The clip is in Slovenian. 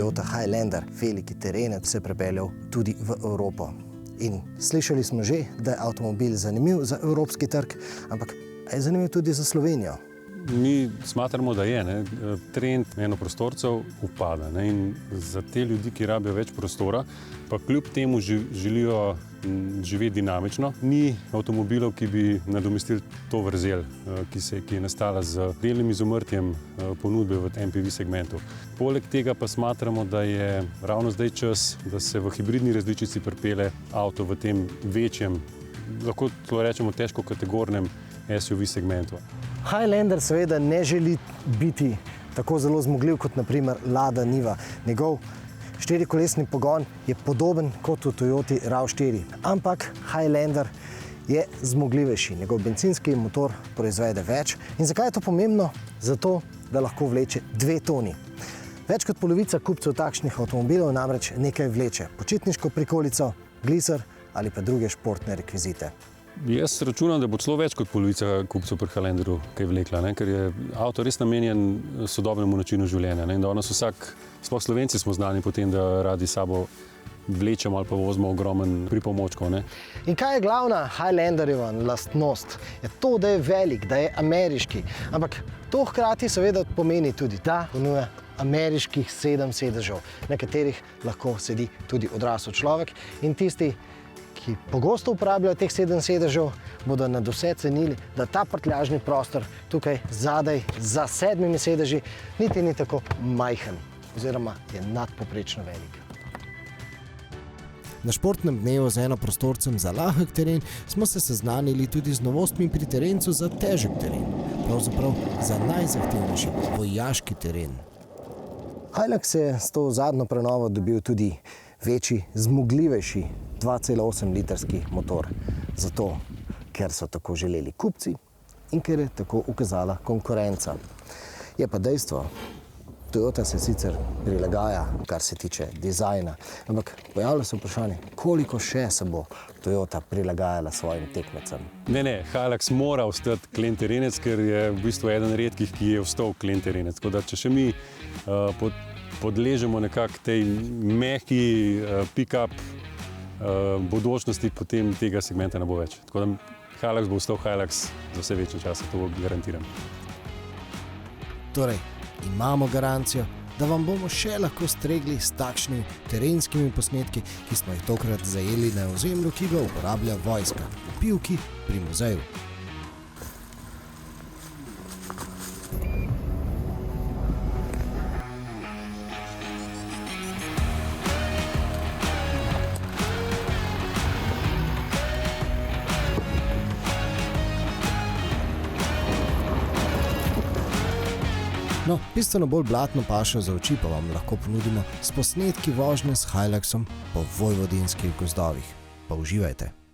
Toyota Highlander, veliki terenec, se prepeljal tudi v Evropo. In slišali smo že, da je avtomobil zanimiv za evropski trg, ampak je zanimiv tudi za Slovenijo. Mi smatramo, da je trend enoprostorcev upada. In za te ljudi, ki rabijo več prostora, pa kljub temu želijo živeti dinamično, ni avtomobilov, ki bi nadomestili to vrzel, ki je nastala z delnim izumrtjem ponudbe v MPV segmentu. Poleg tega pa smatramo, da je ravno zdaj čas, da se v hibridni različici pripelje avto v tem večjem, lahko to rečemo težko kategornem SUV segmentu. Highlander seveda ne želi biti tako zelo zmogljiv kot naprimer Lada Niva. Njegov štirikolesni pogon je podoben kot v Toyoti RAV4, ampak Highlander je zmogljivejši. Njegov bencinski motor proizvede več. In zakaj je to pomembno? Zato, da lahko vleče 2 toni. Več kot polovica kupcev takšnih avtomobilov namreč nekaj vleče. Počitniško prikolico, gliser ali pa druge športne rekvizite. Jaz računam, da bo celo več kot polovica kupcev pri Highlanderu kaj vlekla, ker je avto res namenjen sodobnemu načinu življenja. In da nas vsak, sploh Slovenci smo znani po tem, da radi sabo vlečemo ali pa vozimo ogromen pripomočkov. In kaj je glavna Highlanderjeva lastnost? Je to, da je velik, da je ameriški. Ampak to hkrati seveda pomeni tudi, da ponuja ameriških 7 sedežev, na katerih lahko sedi tudi odrasel človek. In tisti, ki pogosto uporabljajo teh 7 sedežev, bodo nadvse cenili, da ta prtljažni prostor tukaj zadaj za 7 sedeži niti ni tako majhen, oziroma je nadpoprečno velik. Na športnem dnevu z enoprostorcem za lahek teren smo se seznanili tudi z novostmi pri terencu za težek teren, pravzaprav za najzahtevnejši vojaški teren. Hilux je s to zadnjo prenovo dobil tudi večji, zmogljivejši 2,8 litrski motor. Zato, ker so tako želeli kupci in ker je tako ukazala konkurenca. Je pa dejstvo, Toyota se sicer prilagaja, kar se tiče dizajna, ampak pojavlja se vprašanje, koliko še se bo Toyota prilagajala svojim tekmecem. Ne, Hilux mora ostati klen terenec, ker je v bistvu eden redkih, ki je ostal klen terenec. Tako da, če še mi podležemo nekako tej mehki pick-up bodočnosti, potem tega segmenta ne bo več. Tako da Hilux bo ostal Hilux za vse večje čase, to garantiram. Torej, imamo garancijo, da vam bomo še lahko stregli s takšnimi terenskimi posnetki, ki smo jih tokrat zajeli na ozemlju, ki ga uporablja vojska, v Pivki pri muzeju. No, bistveno bolj blatno pašo za oči pa vam lahko ponudimo s posnetki vožnje s Hiluxom po vojvodinskih gozdovih. Pa uživajte!